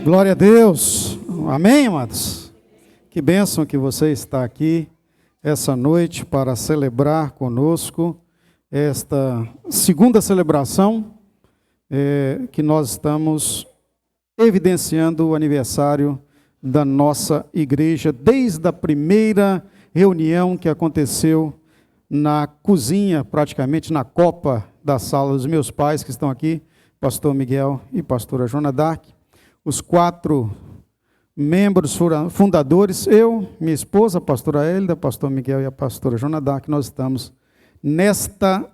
Glória a Deus. Amém, amados? Que bênção que você está aqui essa noite para celebrar conosco esta segunda celebração que nós estamos evidenciando o aniversário da nossa igreja, desde a primeira reunião que aconteceu na cozinha, praticamente na copa da sala dos meus pais, que estão aqui, pastor Miguel e pastora Joana Dark, os 4 membros fundadores, eu, minha esposa, a pastora Hélida, pastor Miguel e a pastora Joana Dark, nós estamos nesta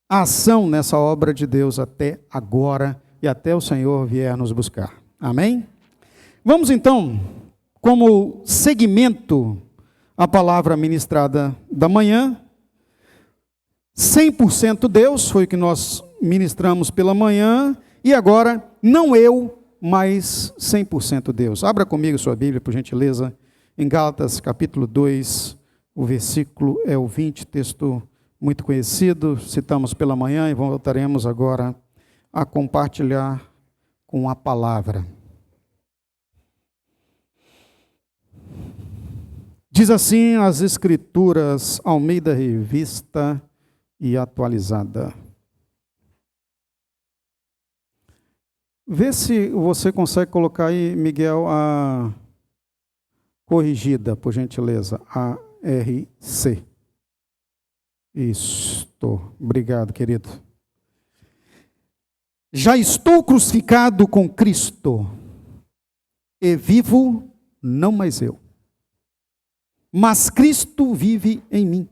ação, nessa obra de Deus até agora e até o Senhor vier nos buscar. Amém? Vamos então, como segmento, a palavra ministrada da manhã, 100% Deus, foi o que nós ministramos pela manhã, e agora, não eu, mas 100% Deus. Abra comigo sua Bíblia, por gentileza, em Gálatas, capítulo 2, o versículo é o 20, texto muito conhecido, citamos pela manhã e voltaremos agora a compartilhar com a palavra. Diz assim as Escrituras, Almeida Revista e Atualizada. Vê se você consegue colocar aí, Miguel, a corrigida, por gentileza, ARC. Isto, obrigado, querido. Já estou crucificado com Cristo, e vivo não mais eu, mas Cristo vive em mim.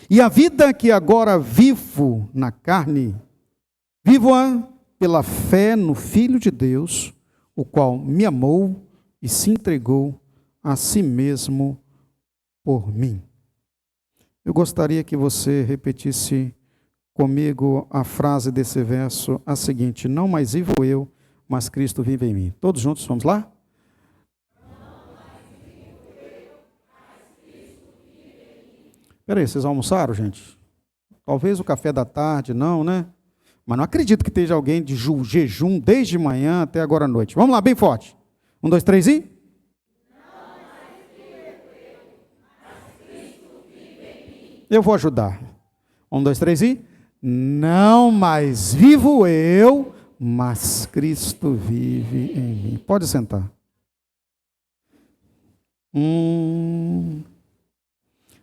E a vida que agora vivo na carne, vivo-a pela fé no Filho de Deus, o qual me amou e se entregou a si mesmo por mim. Eu gostaria que você repetisse comigo a frase desse verso, a seguinte: não mais vivo eu, mas Cristo vive em mim. Todos juntos, vamos lá? Espera aí, vocês almoçaram, gente? Talvez o café da tarde, não, né? Mas não acredito que esteja alguém de jejum desde manhã até agora à noite. Vamos lá, bem forte. 1, 2, 3 e... Eu vou ajudar. 1, 2, 3 e... Não mais vivo eu, mas Cristo vive em mim. Pode sentar.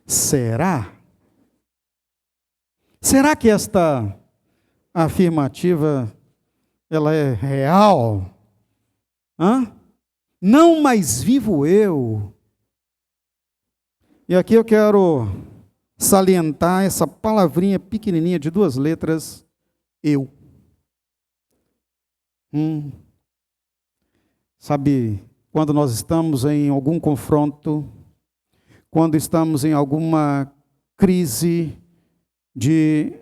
Será? Será que esta afirmativa ela é real? Não mais vivo eu. E aqui eu quero salientar essa palavrinha pequenininha de 2 letras, eu. Sabe, quando nós estamos em algum confronto, quando estamos em alguma crise de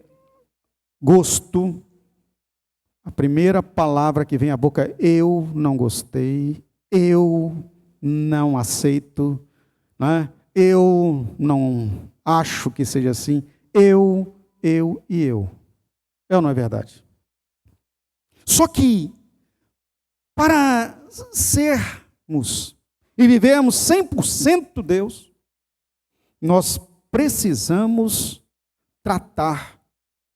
gosto, a primeira palavra que vem à boca é eu não gostei, eu não aceito, né? Eu não acho que seja assim, eu e eu. É ou não é verdade? Só que, para sermos e vivermos 100% Deus, nós precisamos tratar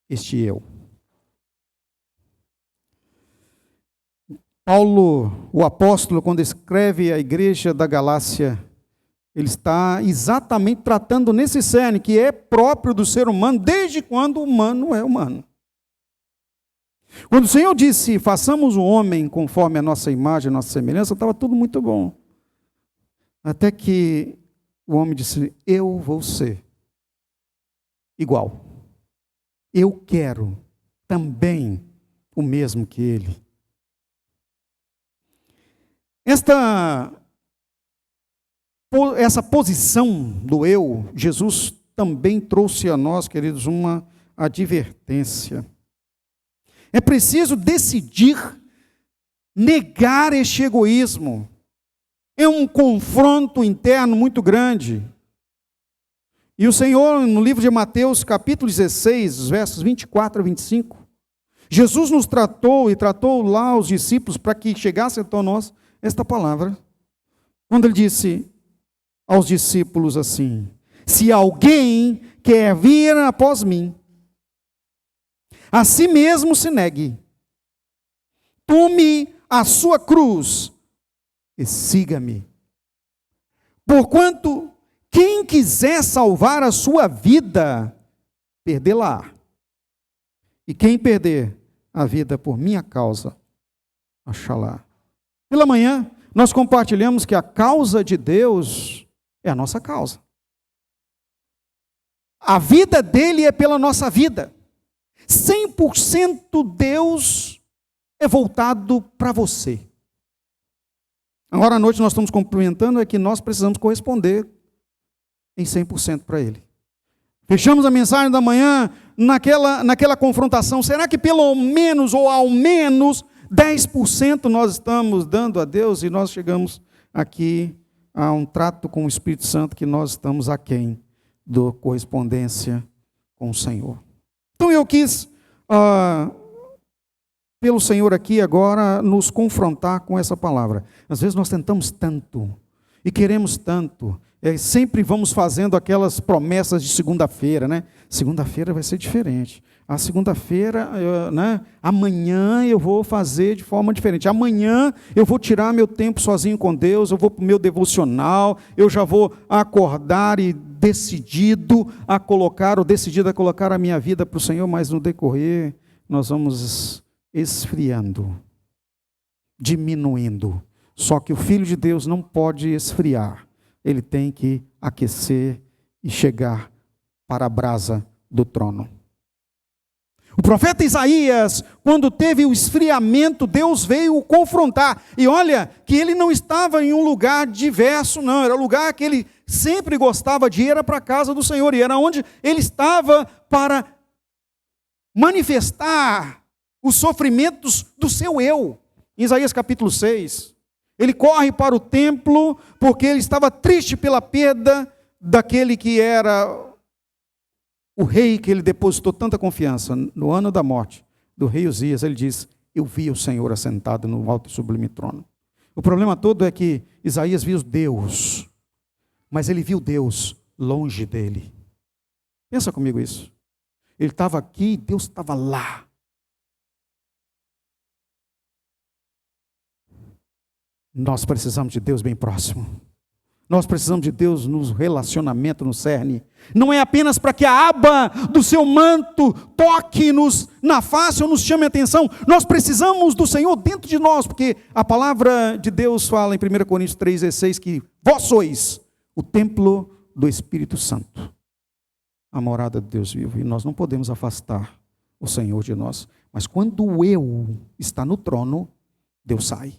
este eu. Paulo, o apóstolo, quando escreve a igreja da Galácia, ele está exatamente tratando nesse cerne que é próprio do ser humano, desde quando o humano é humano. Quando o Senhor disse, façamos o homem conforme a nossa imagem, a nossa semelhança, estava tudo muito bom. Até que o homem disse, eu vou ser igual. Eu quero também o mesmo que ele. Essa posição do eu, Jesus também trouxe a nós, queridos, uma advertência. É preciso decidir negar este egoísmo. É um confronto interno muito grande. E o Senhor, no livro de Mateus, capítulo 16, versos 24 a 25, Jesus nos tratou e tratou lá os discípulos para que chegassem até nós esta palavra, quando ele disse aos discípulos assim: se alguém quer vir após mim, a si mesmo se negue, tome a sua cruz e siga-me. Porquanto quem quiser salvar a sua vida, perdê-la. E quem perder a vida por minha causa, achá-la. Pela manhã, nós compartilhamos que a causa de Deus é a nossa causa. A vida dele é pela nossa vida. 100% Deus é voltado para você. Agora à noite nós estamos cumprimentando é que nós precisamos corresponder em 100% para ele. Fechamos a mensagem da manhã naquela confrontação. Será que pelo menos ou ao menos 10% nós estamos dando a Deus? E nós chegamos aqui a um trato com o Espírito Santo que nós estamos aquém da correspondência com o Senhor. Então eu quis, pelo Senhor aqui agora, nos confrontar com essa palavra. Às vezes nós tentamos tanto e queremos tanto, sempre vamos fazendo aquelas promessas de segunda-feira, né? Segunda-feira vai ser diferente. A segunda-feira, amanhã eu vou fazer de forma diferente. Amanhã eu vou tirar meu tempo sozinho com Deus, eu vou para o meu devocional, eu já vou acordar e decidido a colocar a minha vida para o Senhor, mas no decorrer nós vamos esfriando, diminuindo. Só que o Filho de Deus não pode esfriar, ele tem que aquecer e chegar para a brasa do trono. O profeta Isaías, quando teve o esfriamento, Deus veio o confrontar. E olha que ele não estava em um lugar diverso, não. Era o lugar que ele sempre gostava de ir, era para a casa do Senhor. E era onde ele estava para manifestar os sofrimentos do seu eu. Em Isaías capítulo 6, ele corre para o templo porque ele estava triste pela perda daquele que era o rei que ele depositou tanta confiança. No ano da morte do rei Uzias, ele diz: eu vi o Senhor assentado no alto e sublime trono. O problema todo é que Isaías viu Deus, mas ele viu Deus longe dele. Pensa comigo isso. Ele estava aqui, Deus estava lá. Nós precisamos de Deus bem próximo. Nós precisamos de Deus no relacionamento, no cerne. Não é apenas para que a aba do seu manto toque-nos na face ou nos chame a atenção. Nós precisamos do Senhor dentro de nós, porque a palavra de Deus fala em 1 Coríntios 3,16 que vós sois o templo do Espírito Santo, a morada de Deus vivo. E nós não podemos afastar o Senhor de nós. Mas quando o eu está no trono, Deus sai.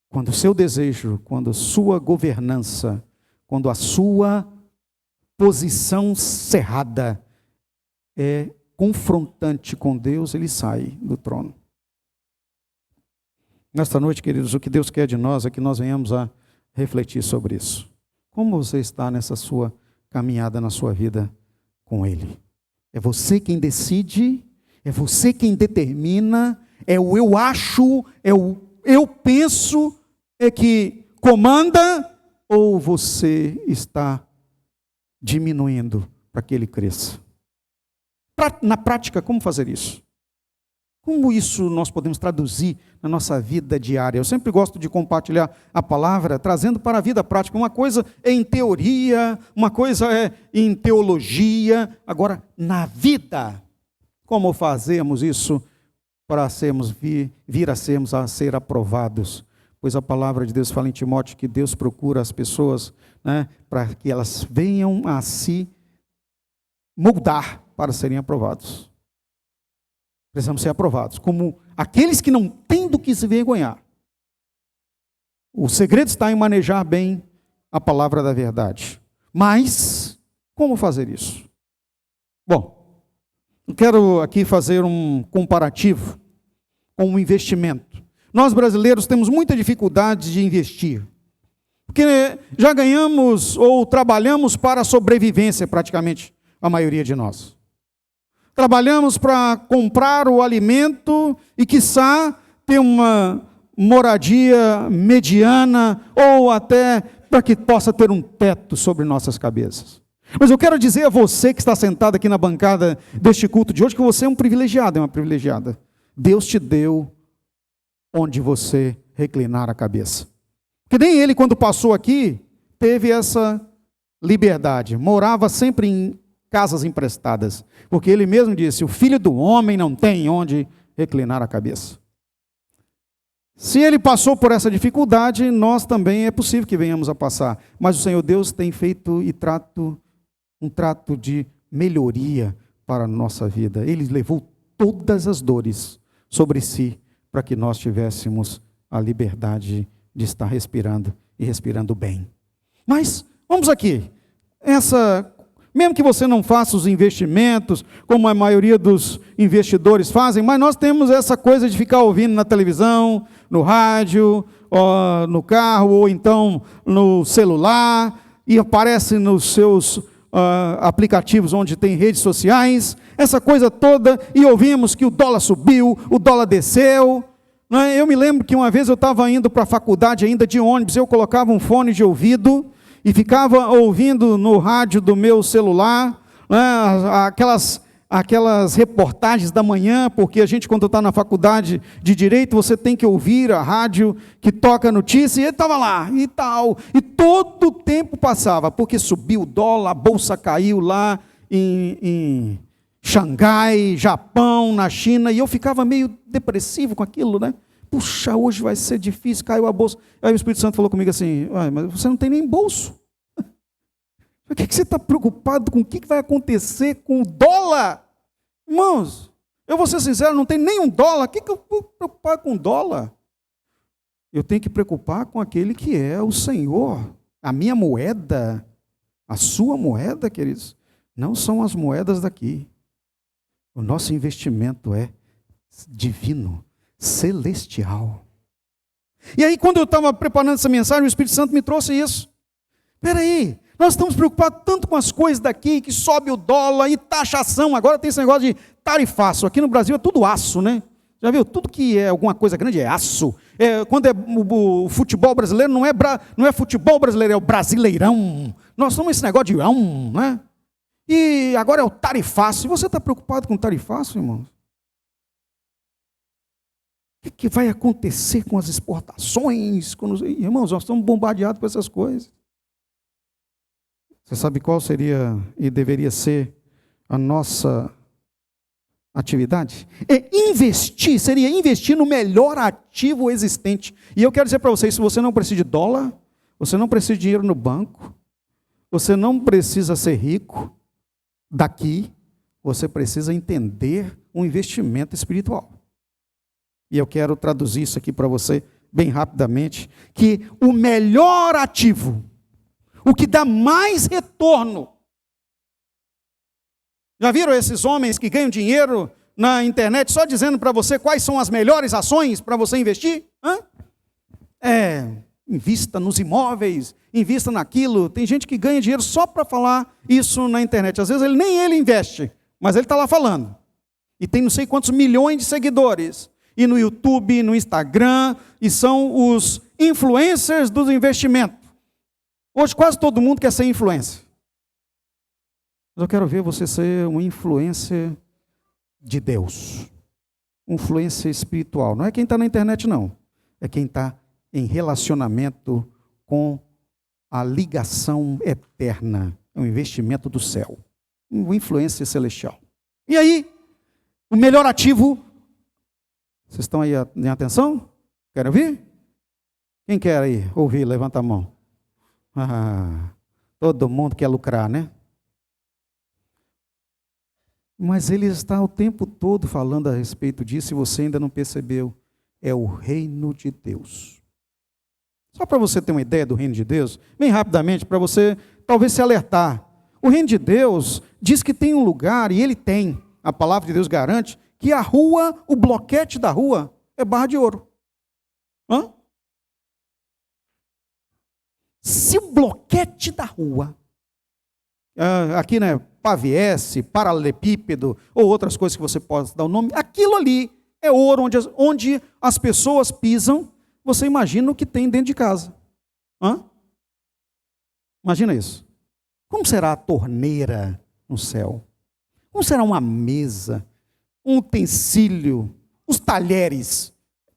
Quando o seu desejo, quando a sua governança, quando a sua posição cerrada é confrontante com Deus, ele sai do trono. Nesta noite, queridos, o que Deus quer de nós é que nós venhamos a refletir sobre isso. Como você está nessa sua caminhada na sua vida com Ele? É você quem decide, é você quem determina, é o eu acho, é o eu penso, é que comanda, ou você está diminuindo para que ele cresça? Na prática, como fazer isso? Como isso nós podemos traduzir na nossa vida diária? Eu sempre gosto de compartilhar a palavra, trazendo para a vida prática. Uma coisa é em teoria, uma coisa é em teologia. Agora, na vida, como fazemos isso para vir a ser aprovados? Pois a palavra de Deus fala em Timóteo que Deus procura as pessoas, para que elas venham a se moldar para serem aprovados. Precisamos ser aprovados, como aqueles que não têm do que se vergonhar. O segredo está em manejar bem a palavra da verdade. Mas, como fazer isso? Bom, eu quero aqui fazer um comparativo com o investimento. Nós brasileiros temos muita dificuldade de investir, porque já ganhamos ou trabalhamos para a sobrevivência, praticamente, a maioria de nós. Trabalhamos para comprar o alimento e, quiçá, ter uma moradia mediana, ou até para que possa ter um teto sobre nossas cabeças. Mas eu quero dizer a você que está sentado aqui na bancada deste culto de hoje, que você é um privilegiado, é uma privilegiada. Deus te deu onde você reclinar a cabeça. Porque nem ele, quando passou aqui, teve essa liberdade. Morava sempre em casas emprestadas. Porque ele mesmo disse, o filho do homem não tem onde reclinar a cabeça. Se ele passou por essa dificuldade, nós também é possível que venhamos a passar. Mas o Senhor Deus tem feito um trato de melhoria para a nossa vida. Ele levou todas as dores sobre si para que nós tivéssemos a liberdade de estar respirando e respirando bem. Mas, vamos aqui, mesmo que você não faça os investimentos, como a maioria dos investidores fazem, mas nós temos essa coisa de ficar ouvindo na televisão, no rádio, no carro, ou então no celular, e aparece nos seus aplicativos onde tem redes sociais, essa coisa toda, e ouvimos que o dólar subiu, o dólar desceu. Eu me lembro que uma vez eu estava indo para a faculdade ainda de ônibus, eu colocava um fone de ouvido e ficava ouvindo no rádio do meu celular, aquelas reportagens da manhã, porque a gente, quando está na faculdade de Direito, você tem que ouvir a rádio que toca notícia, e ele estava lá, e tal, e todo o tempo passava, porque subiu o dólar, a bolsa caiu lá em Xangai, Japão, na China, e eu ficava meio depressivo com aquilo, né? Puxa, hoje vai ser difícil, caiu a bolsa. Aí o Espírito Santo falou comigo assim, mas você não tem nem bolso. Por que você está preocupado com o que vai acontecer com o dólar? Irmãos, eu vou ser sincero, não tem nem $1. O que eu vou preocupar com o dólar? Eu tenho que preocupar com aquele que é o Senhor. A minha moeda, a sua moeda, queridos, não são as moedas daqui. O nosso investimento é divino, celestial. E aí, quando eu estava preparando essa mensagem, o Espírito Santo me trouxe isso. Espera aí, nós estamos preocupados tanto com as coisas daqui, que sobe o dólar e taxação. Agora tem esse negócio de tarifaço. Aqui no Brasil é tudo aço, né? Já viu? Tudo que é alguma coisa grande é aço. Quando é o futebol brasileiro, não é futebol brasileiro, é o brasileirão. Nós somos esse negócio de né? E agora é o tarifaço. E você está preocupado com o tarifaço, irmãos? O que vai acontecer com as exportações? Irmãos, nós estamos bombardeados com essas coisas. Você sabe qual seria e deveria ser a nossa atividade? Seria investir no melhor ativo existente. E eu quero dizer para vocês, se você não precisa de dólar, você não precisa de dinheiro no banco, você não precisa ser rico daqui, você precisa entender um investimento espiritual. E eu quero traduzir isso aqui para você bem rapidamente, que o melhor ativo, o que dá mais retorno. Já viram esses homens que ganham dinheiro na internet só dizendo para você quais são as melhores ações para você investir? Invista nos imóveis, invista naquilo. Tem gente que ganha dinheiro só para falar isso na internet. Às vezes nem ele investe, mas ele está lá falando. E tem não sei quantos milhões de seguidores. E no YouTube, no Instagram, e são os influencers do investimento. Hoje quase todo mundo quer ser influencer. Mas eu quero ver você ser um influencer de Deus. Um influencer espiritual. Não é quem está na internet, não. É quem está em relacionamento com a ligação eterna. É um investimento do céu. Um influencer celestial. E aí, o melhor ativo. Vocês estão aí em atenção? Querem ouvir? Quem quer aí ouvir? Levanta a mão. Todo mundo quer lucrar, né? Mas ele está o tempo todo falando a respeito disso e você ainda não percebeu. É o reino de Deus. Só para você ter uma ideia do reino de Deus, bem rapidamente, para você talvez se alertar. O reino de Deus diz que tem um lugar, e ele tem, a palavra de Deus garante, que a rua, o bloquete da rua, é barra de ouro. Se o bloquete da rua, aqui, né, paviesse, paralelepípedo, ou outras coisas que você possa dar o nome, aquilo ali é ouro, onde as pessoas pisam, você imagina o que tem dentro de casa. Hã? Imagina isso. Como será a torneira no céu? Como será uma mesa, um utensílio, os talheres?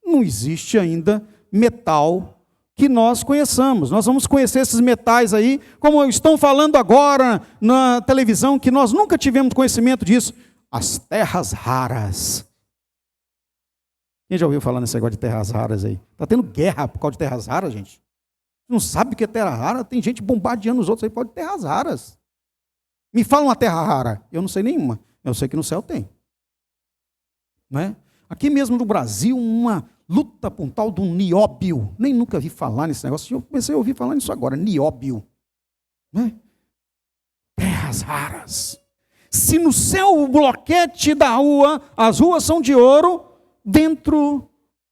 Não existe ainda metal que nós conheçamos. Nós vamos conhecer esses metais aí, como estão falando agora na televisão, que nós nunca tivemos conhecimento disso. As terras raras. Quem já ouviu falar nesse negócio de terras raras aí? Está tendo guerra por causa de terras raras, gente? Não sabe o que é terra rara? Tem gente bombardeando os outros aí por causa de terras raras. Me fala uma terra rara. Eu não sei nenhuma. Eu sei que no céu tem. Não é? Aqui mesmo no Brasil, uma luta por um tal de um nióbio. Nem nunca vi falar nesse negócio. Eu comecei a ouvir falar nisso agora. Nióbio. Não é? Terras raras. Se no céu o bloquete da rua, as ruas são de ouro, dentro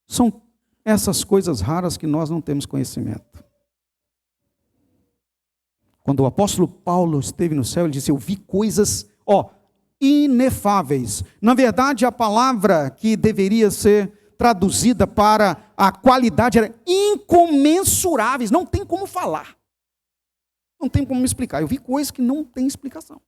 são essas coisas raras que nós não temos conhecimento. Quando o apóstolo Paulo esteve no céu, ele disse, eu vi coisas, inefáveis. Na verdade, a palavra que deveria ser traduzida para a qualidade era incomensuráveis. Não tem como falar. Não tem como me explicar. Eu vi coisas que não tem explicação.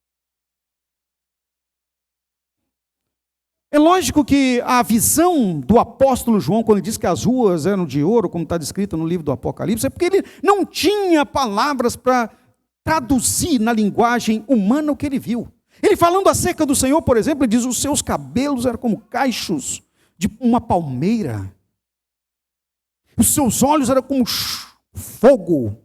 É lógico que a visão do apóstolo João, quando ele diz que as ruas eram de ouro, como está descrito no livro do Apocalipse, é porque ele não tinha palavras para traduzir na linguagem humana o que ele viu. Ele falando acerca do Senhor, por exemplo, ele diz, os seus cabelos eram como cachos de uma palmeira. Os seus olhos eram como fogo.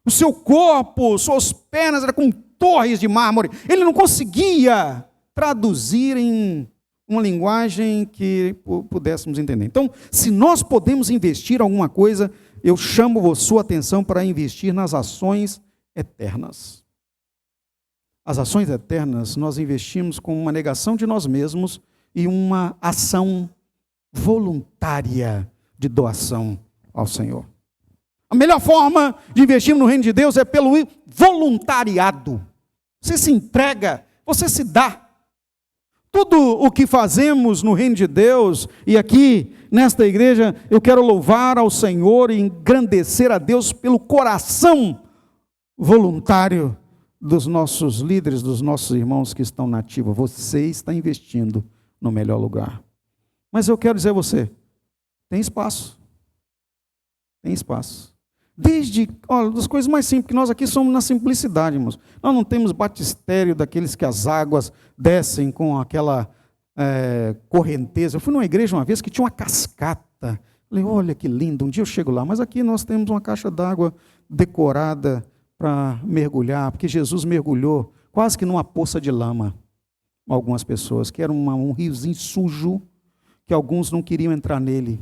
O seu corpo, suas pernas eram como torres de mármore. Ele não conseguia traduzir em uma linguagem que pudéssemos entender. Então, se nós podemos investir alguma coisa, eu chamo a sua atenção para investir nas ações eternas. As ações eternas nós investimos com uma negação de nós mesmos e uma ação voluntária de doação ao Senhor. A melhor forma de investir no reino de Deus é pelo voluntariado. Você se entrega, você se dá. Tudo o que fazemos no reino de Deus, e aqui nesta igreja, eu quero louvar ao Senhor e engrandecer a Deus pelo coração voluntário dos nossos líderes, dos nossos irmãos que estão na ativa. Você está investindo no melhor lugar. Mas eu quero dizer a você, tem espaço. Tem espaço. Das coisas mais simples, que nós aqui somos na simplicidade, irmãos. Nós não temos batistério daqueles que as águas descem com aquela correnteza. Eu fui numa igreja uma vez que tinha uma cascata. Falei, olha que lindo, um dia eu chego lá. Mas aqui nós temos uma caixa d'água decorada para mergulhar, porque Jesus mergulhou quase que numa poça de lama. Algumas pessoas, que era um riozinho sujo, que alguns não queriam entrar nele.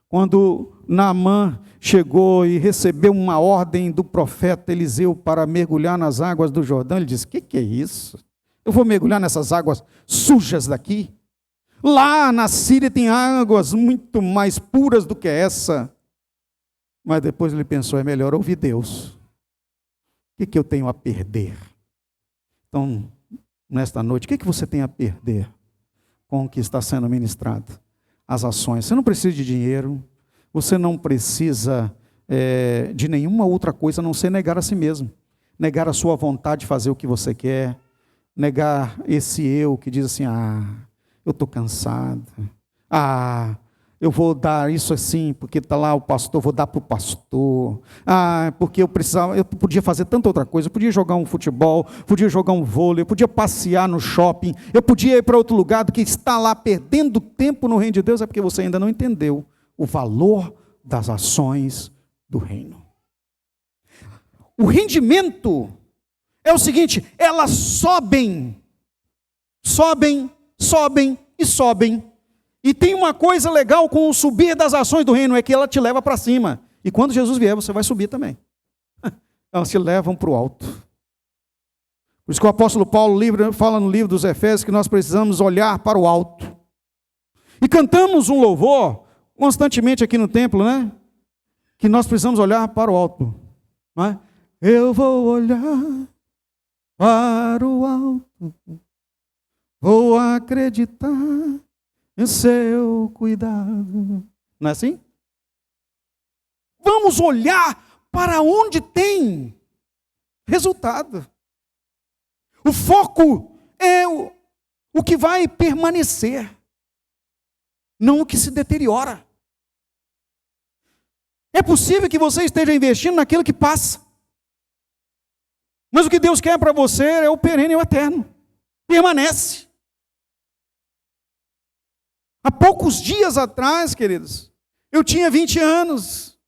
Quando Naamã chegou e recebeu uma ordem do profeta Eliseu para mergulhar nas águas do Jordão, ele disse, que é isso? Eu vou mergulhar nessas águas sujas daqui? Lá na Síria tem águas muito mais puras do que essa. Mas depois ele pensou, é melhor ouvir Deus. O que eu tenho a perder? Então, nesta noite, o que você tem a perder com o que está sendo ministrado? As ações. Você não precisa de dinheiro, você não precisa de nenhuma outra coisa a não ser negar a si mesmo, negar a sua vontade de fazer o que você quer, negar esse eu que diz assim, eu estou cansado, eu vou dar isso assim, porque está lá o pastor, vou dar para o pastor, porque eu podia fazer tanta outra coisa, eu podia jogar um futebol, podia jogar um vôlei, eu podia passear no shopping, eu podia ir para outro lugar do que estar lá perdendo tempo no reino de Deus, é porque você ainda não entendeu o valor das ações do reino. O rendimento é o seguinte, elas sobem, e sobem. E tem uma coisa legal com o subir das ações do reino, é que ela te leva para cima. E quando Jesus vier, você vai subir também. Elas te levam para o alto. Por isso que o apóstolo Paulo fala no livro dos Efésios que nós precisamos olhar para o alto. E cantamos um louvor constantemente aqui no templo, né? Que nós precisamos olhar para o alto. Não é? Eu vou olhar para o alto. Vou acreditar em seu cuidado. Não é assim? Vamos olhar para onde tem resultado. O foco é o que vai permanecer, não o que se deteriora. É possível que você esteja investindo naquilo que passa, mas o que Deus quer para você é o perene e o eterno. Permanece. Há poucos dias atrás, queridos, eu tinha 20 anos,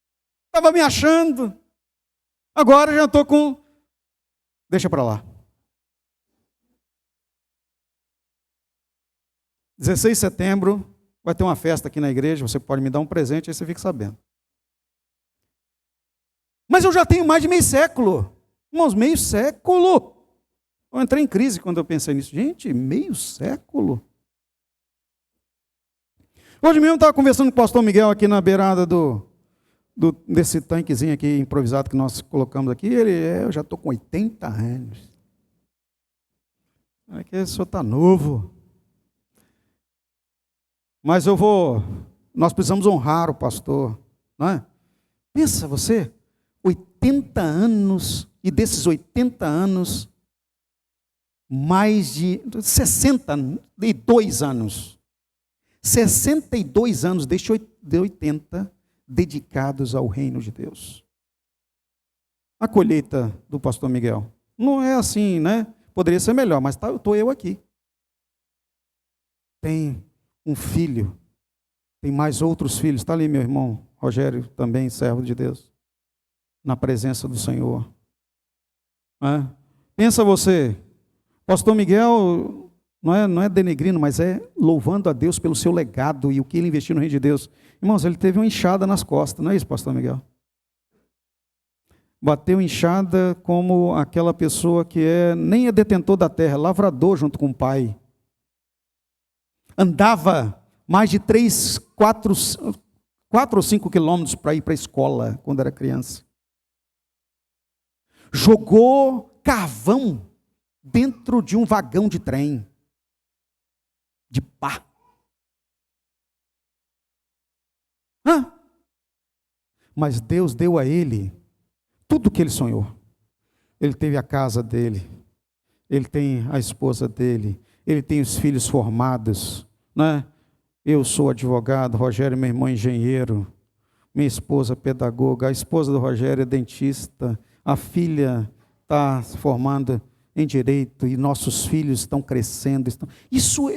estava me achando, agora já estou com... Deixa para lá. 16 de setembro, vai ter uma festa aqui na igreja, você pode me dar um presente, aí você fica sabendo. Mas eu já tenho mais de meio século. Irmãos, meio século. Eu entrei em crise quando eu pensei nisso. Gente, meio século? Hoje mesmo eu estava conversando com o pastor Miguel aqui na beirada desse tanquezinho aqui improvisado que nós colocamos aqui. Eu já estou com 80 anos. É que o senhor está novo. Mas nós precisamos honrar o pastor, não é? Pensa você, 80 anos, e desses 80 anos, mais de 62 anos. 62 anos de 80 dedicados ao reino de Deus. A colheita do pastor Miguel não é assim, né? Poderia ser melhor, mas estou eu aqui. Tem um filho, tem mais outros filhos. Está ali meu irmão Rogério, também servo de Deus, na presença do Senhor. Pensa você, pastor Miguel não é denegrindo, mas é louvando a Deus pelo seu legado e o que ele investiu no reino de Deus. Irmãos, ele teve uma enxada nas costas, não é isso, pastor Miguel? Bateu enxada como aquela pessoa que nem é detentor da terra, lavrador junto com o pai. Andava mais de 4 ou 5 quilômetros para ir para a escola quando era criança. Jogou carvão dentro de um vagão de trem, de pá. Mas Deus deu a ele tudo o que ele sonhou. Ele teve a casa dele, ele tem a esposa dele, ele tem os filhos formados, né? Eu sou advogado, Rogério, meu irmão, engenheiro, minha esposa, pedagoga, a esposa do Rogério é dentista, a filha está formando em direito e nossos filhos estão crescendo.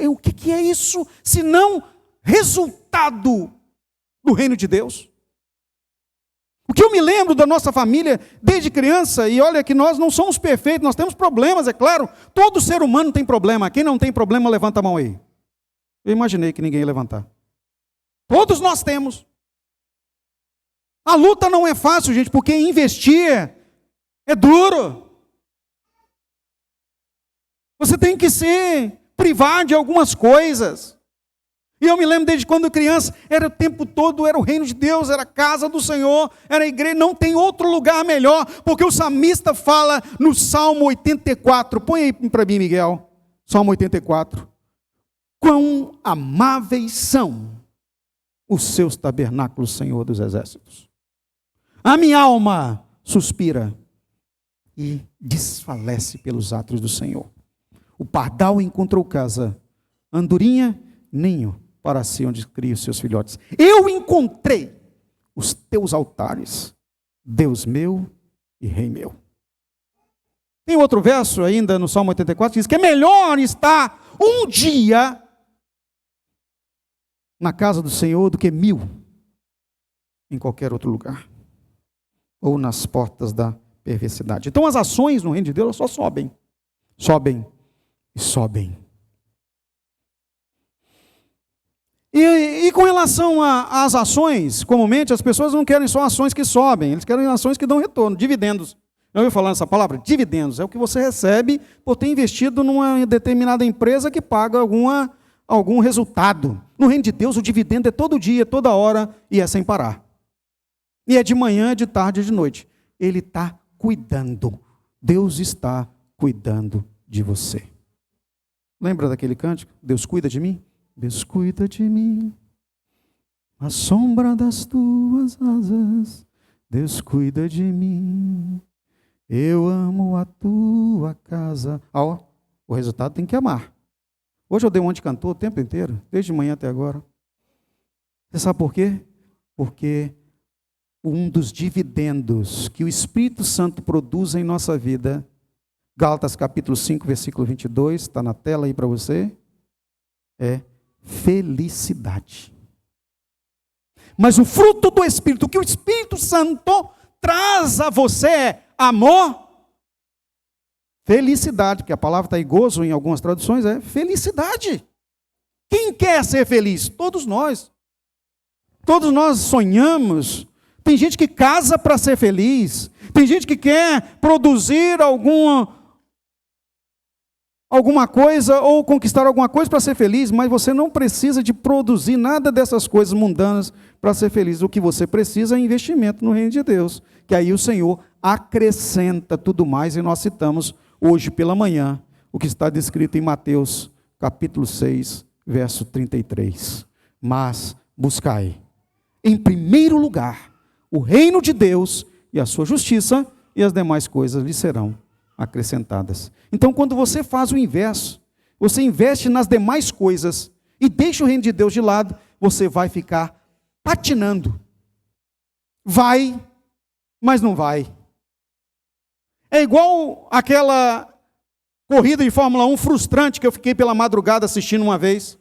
O que é isso, se não resultado do reino de Deus? O que eu me lembro da nossa família desde criança, e olha que nós não somos perfeitos, nós temos problemas, é claro, todo ser humano tem problema. Quem não tem problema, levanta a mão aí. Eu imaginei que ninguém ia levantar. Todos nós temos. A luta não é fácil, gente, porque investir é duro. Você tem que se privar de algumas coisas. E eu me lembro desde quando criança, era o tempo todo, era o reino de Deus, era a casa do Senhor, era a igreja, não tem outro lugar melhor, porque o salmista fala no Salmo 84, põe aí para mim, Miguel, Salmo 84. Quão amáveis são os seus tabernáculos, Senhor dos exércitos. A minha alma suspira e desfalece pelos atos do Senhor. O pardal encontrou casa, andorinha, ninho, para si onde cria os seus filhotes. Eu encontrei os teus altares, Deus meu e Rei meu. Tem outro verso ainda no Salmo 84 que diz que é melhor estar um dia na casa do Senhor do que 1000 em qualquer outro lugar, ou nas portas da perversidade. Então as ações no reino de Deus só sobem e sobem. E com relação às ações, comumente as pessoas não querem só ações que sobem, eles querem ações que dão retorno, dividendos. Já ouviu falar nessa palavra? Dividendos. É o que você recebe por ter investido numa determinada empresa que paga algum resultado. No reino de Deus, o dividendo é todo dia, toda hora, e é sem parar. E é de manhã, é de tarde, é de noite. Ele está cuidando. Deus está cuidando de você. Lembra daquele cântico? Deus cuida de mim? Deus cuida de mim, a sombra das tuas asas, Deus cuida de mim, eu amo a tua casa. O resultado tem que amar. Hoje eu dei um monte de cantor o tempo inteiro, desde manhã até agora. Você sabe por quê? Porque um dos dividendos que o Espírito Santo produz em nossa vida, Gálatas capítulo 5, versículo 22, está na tela aí para você, é felicidade. Mas o fruto do Espírito, que o Espírito Santo traz a você é amor, felicidade, que a palavra está aí, gozo em algumas traduções, é felicidade. Quem quer ser feliz? Todos nós. Todos nós sonhamos. Tem gente que casa para ser feliz. Tem gente que quer produzir alguma coisa ou conquistar alguma coisa para ser feliz, mas você não precisa de produzir nada dessas coisas mundanas para ser feliz. O que você precisa é investimento no reino de Deus, que aí o Senhor acrescenta tudo mais, e nós citamos hoje pela manhã o que está descrito em Mateus capítulo 6, verso 33. Mas buscai em primeiro lugar o reino de Deus e a sua justiça, e as demais coisas lhe serão acrescentadas. Então, quando você faz o inverso, você investe nas demais coisas e deixa o reino de Deus de lado, você vai ficar patinando. Vai, mas não vai. É igual aquela corrida de Fórmula 1 frustrante que eu fiquei pela madrugada assistindo uma vez,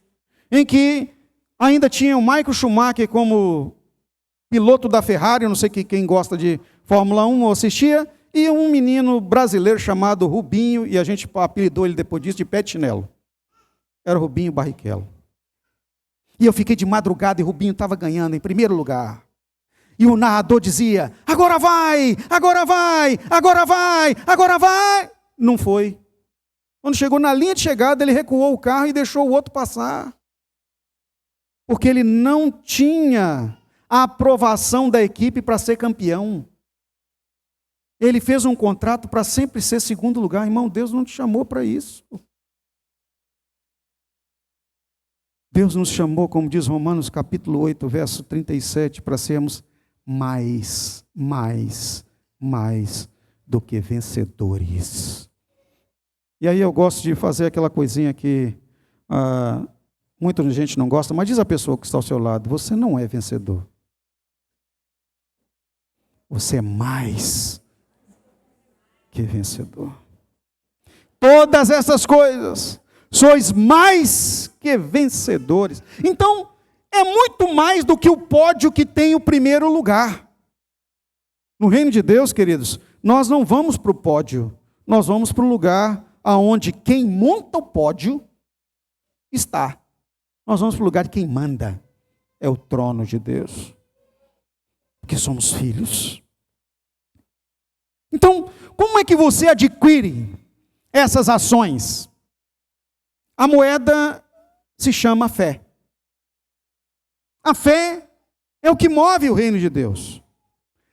em que ainda tinha o Michael Schumacher como piloto da Ferrari, eu não sei quem gosta de Fórmula 1 ou assistia, e um menino brasileiro chamado Rubinho, e a gente apelidou ele depois disso de Pé de Chinelo. Era o Rubinho Barrichello. E eu fiquei de madrugada e Rubinho estava ganhando em primeiro lugar. E o narrador dizia, agora vai, agora vai, agora vai, agora vai. Não foi. Quando chegou na linha de chegada, ele recuou o carro e deixou o outro passar. Porque ele não tinha a aprovação da equipe para ser campeão. Ele fez um contrato para sempre ser segundo lugar. Irmão, Deus não te chamou para isso. Deus nos chamou, como diz Romanos capítulo 8, verso 37, para sermos mais do que vencedores. E aí eu gosto de fazer aquela coisinha que muita gente não gosta, mas diz a pessoa que está ao seu lado, você não é vencedor. Você é mais que vencedor. Todas essas coisas, sois mais que vencedores. Então, é muito mais do que o pódio que tem o primeiro lugar. No reino de Deus, queridos, nós não vamos para o pódio, nós vamos para o lugar aonde quem monta o pódio está. Nós vamos para o lugar de quem manda, é o trono de Deus. Porque somos filhos. Então, como é que você adquire essas ações? A moeda se chama fé. A fé é o que move o reino de Deus.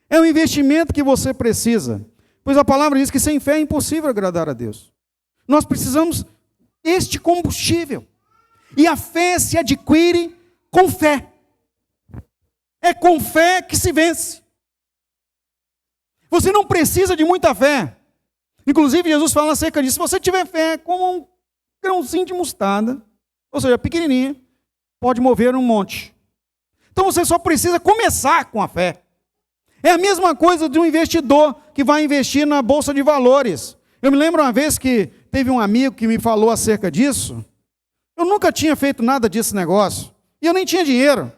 É o investimento que você precisa. Pois a palavra diz que sem fé é impossível agradar a Deus. Nós precisamos deste combustível. E a fé se adquire com fé. É com fé que se vence. Você não precisa de muita fé. Inclusive, Jesus fala acerca disso. Se você tiver fé como um grãozinho de mostarda, ou seja, pequenininha, pode mover um monte. Então você só precisa começar com a fé. É a mesma coisa de um investidor que vai investir na Bolsa de Valores. Eu me lembro uma vez que teve um amigo que me falou acerca disso. Eu nunca tinha feito nada desse negócio. E eu nem tinha dinheiro.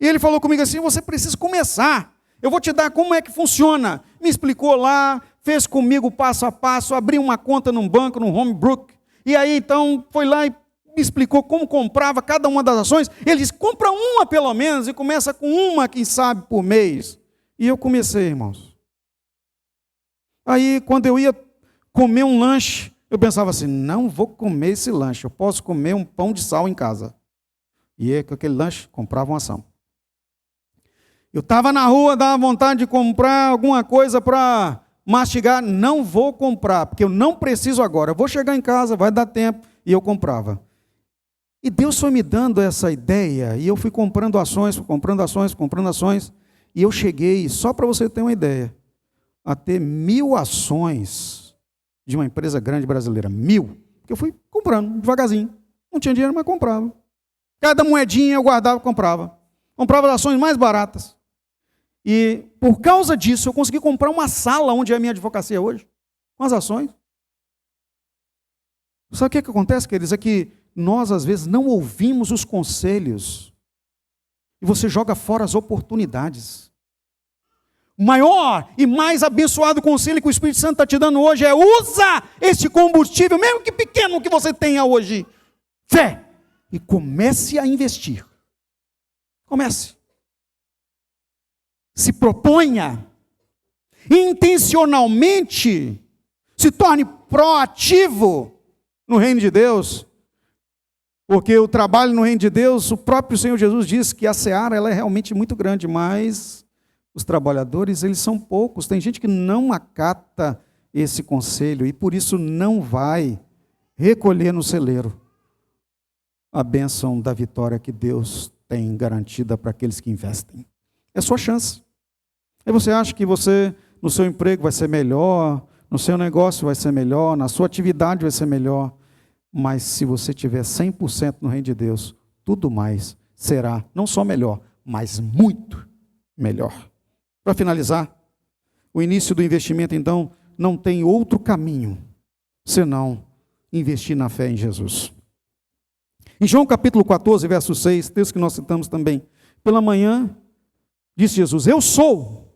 E ele falou comigo assim, você precisa começar. Eu vou te dar como é que funciona. Me explicou lá, fez comigo passo a passo, abriu uma conta num banco, no Homebrook. E aí então foi lá e me explicou como comprava cada uma das ações. Ele disse, compra uma pelo menos e começa com uma, quem sabe, por mês. E eu comecei, irmãos. Aí quando eu ia comer um lanche, eu pensava assim, não vou comer esse lanche, eu posso comer um pão de sal em casa. E aí, com aquele lanche, comprava uma ação. Eu estava na rua, dava vontade de comprar alguma coisa para mastigar. Não vou comprar, porque eu não preciso agora. Eu vou chegar em casa, vai dar tempo. e eu comprava. E Deus foi me dando essa ideia, e eu fui comprando ações, e eu cheguei, só para você ter uma ideia, a ter 1.000 ações de uma empresa grande brasileira. 1.000. Porque eu fui comprando devagarzinho. Não tinha dinheiro, mas comprava. Cada moedinha eu guardava e comprava. Comprava as ações mais baratas. E por causa disso, eu consegui comprar uma sala onde é a minha advocacia hoje, com as ações. Sabe o que acontece, queridos? É que nós, às vezes, não ouvimos os conselhos. E você joga fora as oportunidades. O maior e mais abençoado conselho que o Espírito Santo está te dando hoje é: usa esse combustível, mesmo que pequeno que você tenha hoje, fé, e comece a investir. Comece. Se proponha, intencionalmente, se torne proativo no reino de Deus, porque o trabalho no reino de Deus, o próprio Senhor Jesus disse que a seara ela é realmente muito grande, mas os trabalhadores eles são poucos. Tem gente que não acata esse conselho e por isso não vai recolher no celeiro a bênção da vitória que Deus tem garantida para aqueles que investem. É sua chance. Aí você acha que você, no seu emprego vai ser melhor, no seu negócio vai ser melhor, na sua atividade vai ser melhor, mas se você tiver 100% no reino de Deus, tudo mais será não só melhor, mas muito melhor. Para finalizar, o início do investimento, então, não tem outro caminho senão investir na fé em Jesus. Em João capítulo 14, verso 6, texto que nós citamos também, pela manhã, disse Jesus: eu sou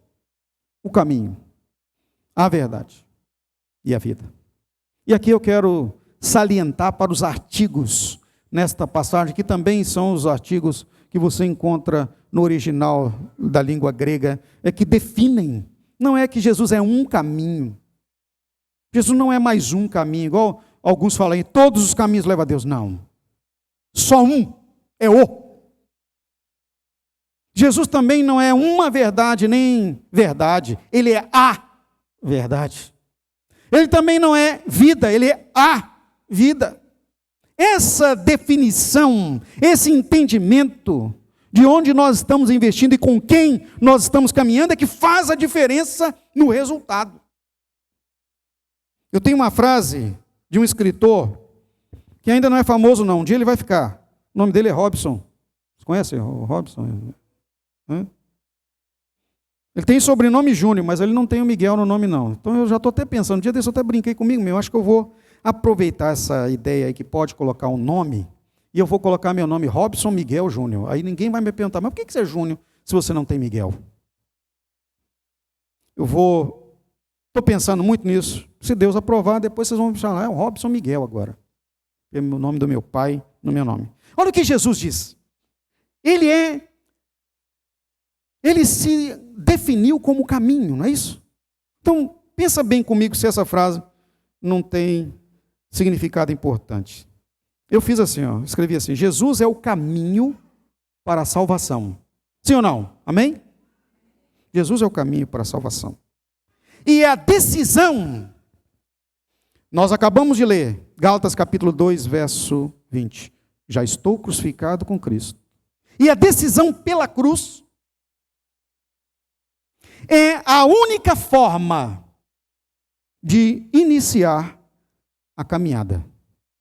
o caminho, a verdade e a vida. E aqui eu quero salientar para os artigos nesta passagem, que também são os artigos que você encontra no original da língua grega, é que definem. Não é que Jesus é um caminho. Jesus não é mais um caminho, igual alguns falam aí, todos os caminhos levam a Deus. Não. Só um é o. Jesus também não é uma verdade nem verdade, ele é a verdade. Ele também não é vida, ele é a vida. Essa definição, esse entendimento de onde nós estamos investindo e com quem nós estamos caminhando é que faz a diferença no resultado. Eu tenho uma frase de um escritor que ainda não é famoso não, um dia ele vai ficar. O nome dele é Robson. Você conhece o Robson? Ele tem sobrenome Júnior, mas ele não tem o Miguel no nome não. Então eu já estou até pensando, um dia desse eu até brinquei comigo mesmo, acho que eu vou aproveitar essa ideia aí que pode colocar um nome, e eu vou colocar meu nome Robson Miguel Júnior. Aí ninguém vai me perguntar, mas por que você é Júnior se você não tem Miguel? Estou pensando muito nisso. Se Deus aprovar, depois vocês vão me chamar, é o Robson Miguel agora. É o nome do meu pai no meu nome. Olha o que Jesus diz. Ele se definiu como caminho, não é isso? Então, pensa bem comigo se essa frase não tem significado importante. Eu fiz assim, escrevi assim: Jesus é o caminho para a salvação. Sim ou não? Amém? Jesus é o caminho para a salvação. E a decisão, nós acabamos de ler, Gálatas capítulo 2, verso 20. Já estou crucificado com Cristo. E a decisão pela cruz é a única forma de iniciar a caminhada.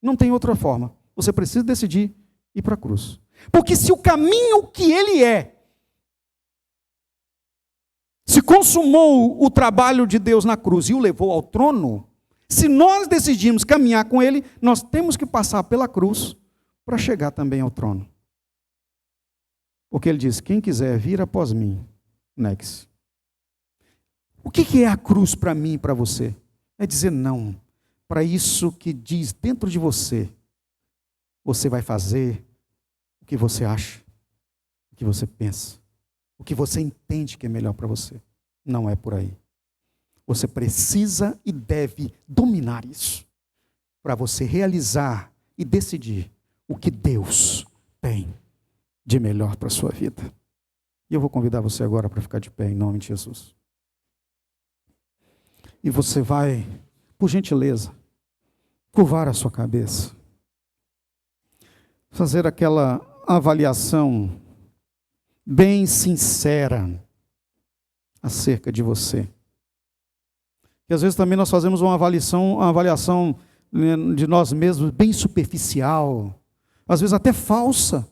Não tem outra forma. Você precisa decidir ir para a cruz. Porque se o caminho que ele é, se consumou o trabalho de Deus na cruz e o levou ao trono, se nós decidirmos caminhar com ele, nós temos que passar pela cruz para chegar também ao trono. Porque ele diz: quem quiser vir após mim, negue-se. O que é a cruz para mim e para você? É dizer não para isso que diz dentro de você. Você vai fazer o que você acha, o que você pensa, o que você entende que é melhor para você. Não é por aí. Você precisa e deve dominar isso para você realizar e decidir o que Deus tem de melhor para a sua vida. E eu vou convidar você agora para ficar de pé em nome de Jesus. E você vai, por gentileza, curvar a sua cabeça. fazer aquela avaliação bem sincera acerca de você. E às vezes também nós fazemos uma avaliação de nós mesmos bem superficial, às vezes até falsa.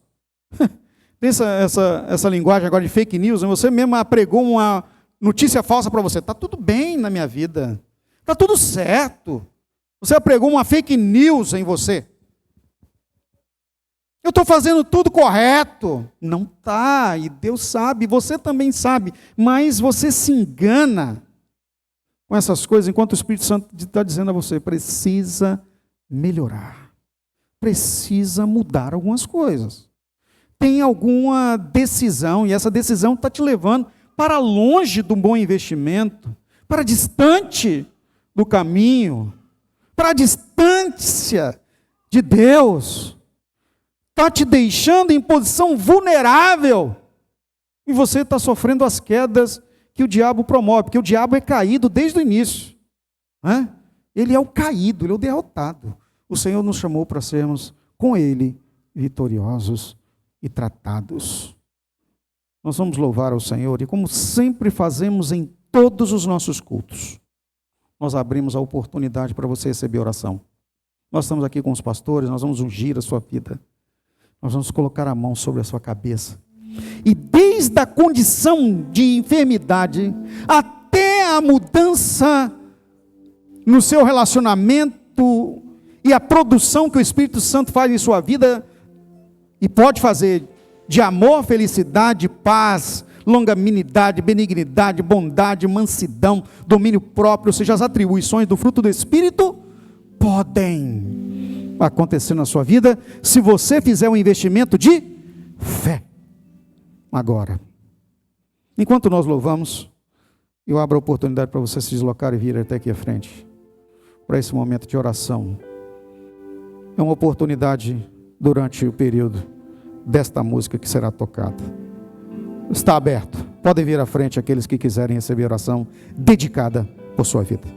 Tem essa linguagem agora de fake news, você mesmo pregou uma notícia falsa para você. Está tudo bem na minha vida, está tudo certo. Você pregou uma fake news em você. Eu estou fazendo tudo correto. Não está, e Deus sabe, você também sabe, mas você se engana com essas coisas, enquanto o Espírito Santo está dizendo a você, precisa melhorar, precisa mudar algumas coisas. Tem alguma decisão, e essa decisão está te levando para longe do bom investimento, para distante do caminho, para a distância de Deus. Está te deixando em posição vulnerável, e você está sofrendo as quedas que o diabo promove, porque o diabo é caído desde o início. Ele é o caído, ele é o derrotado. O Senhor nos chamou para sermos com Ele vitoriosos e tratados. Nós vamos louvar ao Senhor, e como sempre fazemos em todos os nossos cultos, nós abrimos a oportunidade para você receber oração. Nós estamos aqui com os pastores, nós vamos ungir a sua vida, nós vamos colocar a mão sobre a sua cabeça, e desde a condição de enfermidade até a mudança no seu relacionamento e a produção que o Espírito Santo faz em sua vida e pode fazer de amor, felicidade, paz, longanimidade, benignidade, bondade, mansidão, domínio próprio, ou seja, as atribuições do fruto do Espírito podem acontecer na sua vida se você fizer um investimento de fé. Agora, enquanto nós louvamos, eu abro a oportunidade para você se deslocar e vir até aqui à frente, para esse momento de oração. É uma oportunidade durante o período desta música que será tocada. Está aberto. Podem vir à frente aqueles que quiserem receber oração dedicada por sua vida.